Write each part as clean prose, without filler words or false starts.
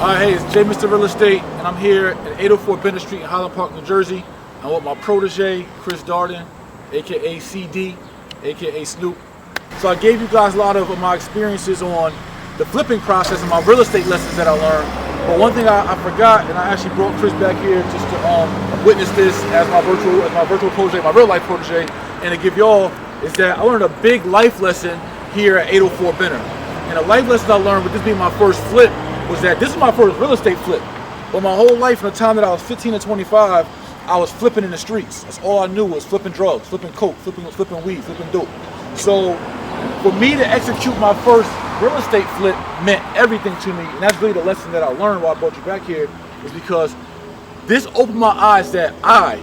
Hey, it's JayMrRealEstate, and I'm here at 804 Bennett Street in Highland Park, New Jersey. I'm with my protege, Chris Darden, aka CD, aka Snoop. So I gave you guys a lot of my experiences on the flipping process and my real estate lessons that I learned. But one thing I forgot, and I actually brought Chris back here just to witness this as my virtual protege, my real life protege, and to give y'all is that I learned a big life lesson here at 804 Bennett. And a life lesson I learned with this being my first flip was that this is my first real estate flip. But my whole life, from the time that I was 15 to 25, I was flipping in the streets. That's all I knew was flipping drugs, flipping coke, flipping weed, flipping dope. So for me to execute my first real estate flip meant everything to me. And that's really the lesson that I learned while I brought you back here, is because this opened my eyes that I,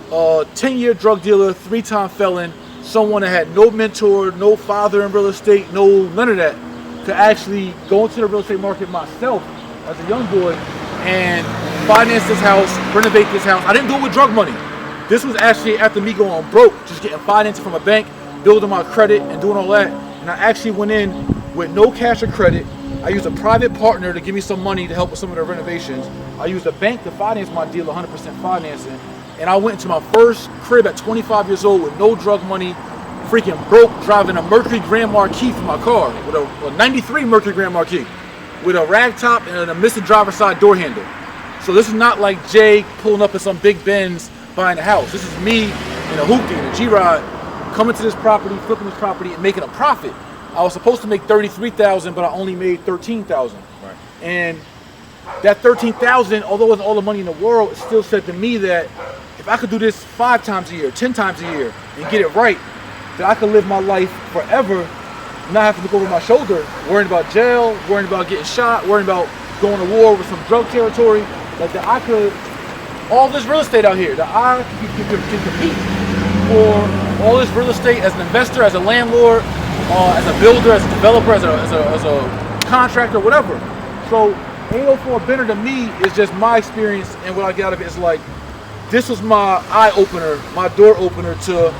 a 10-year drug dealer, 3-time felon, someone that had no mentor, no father in real estate, none of that, to actually go into the real estate market myself as a young boy and finance this house, renovate this house. I didn't do it with drug money. This was actually after me going broke, just getting financing from a bank, building my credit and doing all that. And I actually went in with no cash or credit. I used a private partner to give me some money to help with some of the renovations. I used a bank to finance my deal, 100% financing. And I went into my first crib at 25 years old with no drug money, freaking broke, driving a Mercury Grand Marquis for my car, with a 93 Mercury Grand Marquis, with a rag top and a missing driver's side door handle. So this is not like Jay pulling up in some big Benz buying a house. This is me in a hoopty, in a G-Rod, coming to this property, flipping this property, and making a profit. I was supposed to make $33,000, but I only made $13,000. Right. And that $13,000, although it wasn't all the money in the world, it still said to me that if I could do this 5 times a year, 10 times a year, and get it right, that I could live my life forever, not have to look over my shoulder, worrying about jail, worrying about getting shot, worrying about going to war with some drug territory. Like that I could, all this real estate out here, that I can compete for all this real estate as an investor, as a landlord, as a builder, as a developer, as a contractor, whatever. So 804 Bennett to me is just my experience, and what I get out of it is like, this was my eye opener, my door opener to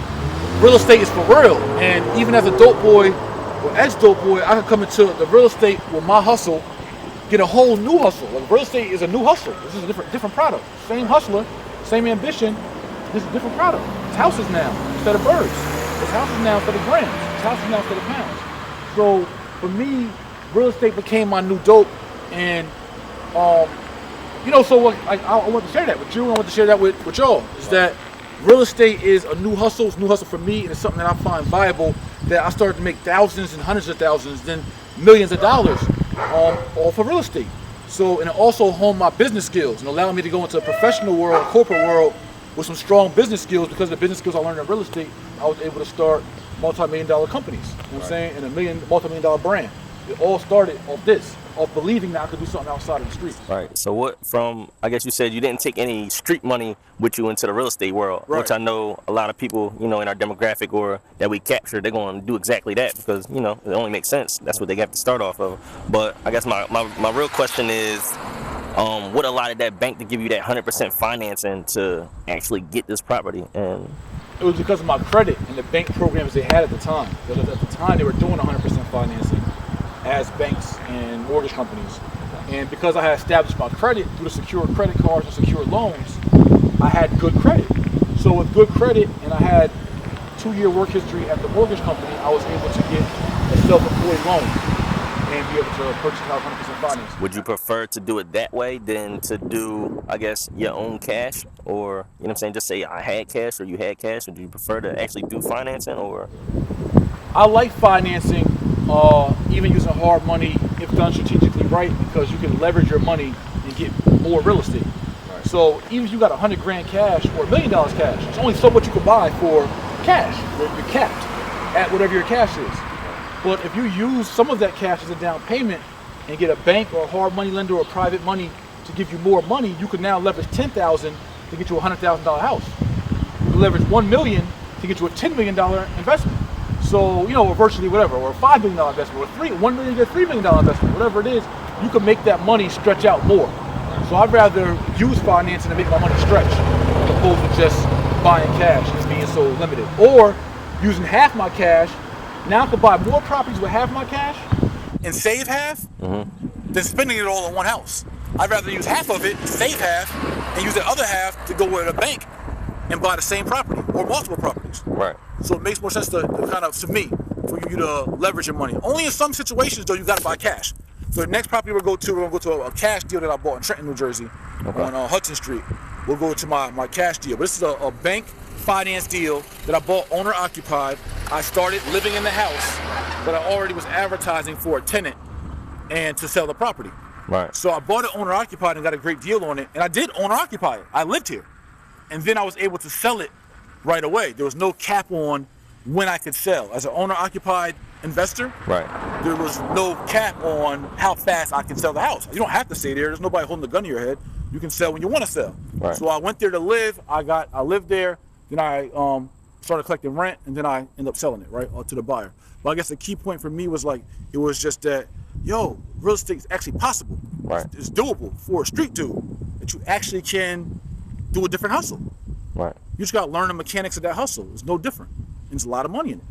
real estate is for real. And even as a dope boy or ex-dope boy, I could come into the real estate with my hustle, get a whole new hustle. Like real estate is a new hustle. This is a different product. Same hustler, same ambition. This is a different product. It's houses now instead of birds. It's houses now instead of grams. It's houses now instead of pounds. So for me, real estate became my new dope. And so I want to share that with you. I want to share that with y'all. Is that real estate is a new hustle. It's a new hustle for me, and it's something that I find viable. That I started to make thousands and hundreds of thousands, then millions of dollars off of real estate. So, and it also honed my business skills and allowed me to go into a professional world, corporate world, with some strong business skills. Because of the business skills I learned in real estate, I was able to start multi-million-dollar companies. You know what I'm saying? And a multi-million-dollar brand. It all started off this, off believing that I could do something outside of the street. Right. So I guess you said you didn't take any street money with you into the real estate world, right. Which I know a lot of people, in our demographic or that we capture, they're going to do exactly that because, it only makes sense. That's what they have to start off of. But I guess my real question is, what allowed that bank to give you that 100% financing to actually get this property? And it was because of my credit and the bank programs they had at the time. Because at the time they were doing 100% financing as banks and mortgage companies. And because I had established my credit through the secured credit cards and secured loans, I had good credit. So with good credit, and I had 2-year work history at the mortgage company, I was able to get a self-employed loan and be able to purchase out 100% finance. Would you prefer to do it that way than to do, I guess, your own cash? Or, just say I had cash or you had cash? Or do you prefer to actually do financing? Or I like financing, even using hard money if done strategically right, because you can leverage your money and get more real estate. Right. So even if you got $100 grand cash or $1 million cash, it's only so much you can buy for cash. You're capped at whatever your cash is. But if you use some of that cash as a down payment and get a bank or a hard money lender or private money to give you more money, you can now leverage $10,000 to get you a $100,000 house. You can leverage $1 million to get you a $10 million investment. So, or virtually whatever, or a $5 million investment, or $1 million to $3 million investment, whatever it is, you can make that money stretch out more. So I'd rather use financing to make my money stretch, as opposed to just buying cash and being so limited. Or using half my cash, now I can buy more properties with half my cash and save half than spending it all on one house. I'd rather use half of it, save half, and use the other half to go with a bank and buy the same property or multiple properties. Right. So it makes more sense to kind of, to me, for you to leverage your money. Only in some situations, though, you got to buy cash. So the next property we're going to go to a cash deal that I bought in Trenton, New Jersey, on Hudson Street. We'll go to my cash deal. But this is a bank finance deal that I bought owner-occupied. I started living in the house, but I already was advertising for a tenant and to sell the property. Right. So I bought it owner-occupied and got a great deal on it. And I did owner-occupy it. I lived here. And then I was able to sell it right away. There was no cap on when I could sell. As an owner-occupied investor, right, there was no cap on how fast I can sell the house. You don't have to stay there. There's nobody holding the gun to your head. You can sell when you want to sell. Right. So I went there to live. I lived there. Then I started collecting rent, and then I ended up selling it right to the buyer. But I guess the key point for me was like, it was just that, yo, real estate is actually possible. Right. It's doable for a street dude that you actually can do a different hustle. Right. You just got to learn the mechanics of that hustle. It's no different. And there's a lot of money in it,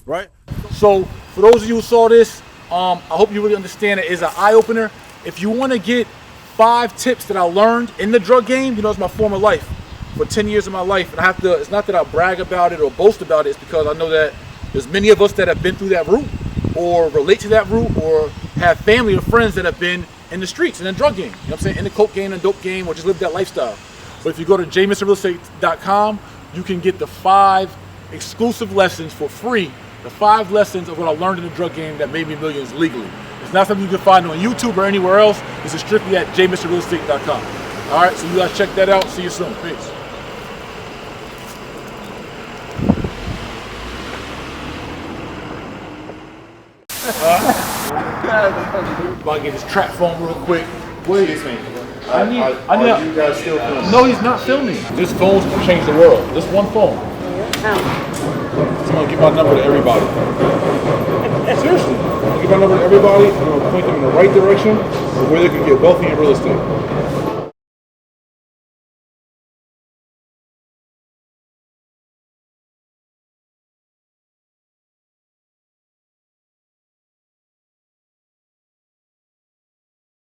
right? So for those of you who saw this, I hope you really understand it is an eye-opener. If you want to get 5 tips that I learned in the drug game, you know, it's my former life. For 10 years of my life, and I have to, it's not that I brag about it or boast about it, it's because I know that there's many of us that have been through that route or relate to that route or have family or friends that have been in the streets, in the drug game, you know what I'm saying, in the coke game and dope game, or just live that lifestyle. But if you go to JayMrRealEstate.com, you can get the 5 exclusive lessons for free, the 5 lessons of what I learned in the drug game that made me millions legally. It's not something you can find on YouTube or anywhere else. This is strictly at JayMrRealEstate.com. All right, so you guys check that out. See you soon. Peace. About to get this trap phone real quick. Wait, I need. You guys still filming? No, he's not filming. This phone's gonna change the world. This one phone. I'm gonna give my number to everybody. Seriously, I'm gonna give my number to everybody. I'm gonna point them in the right direction of where they can get wealthy in real estate.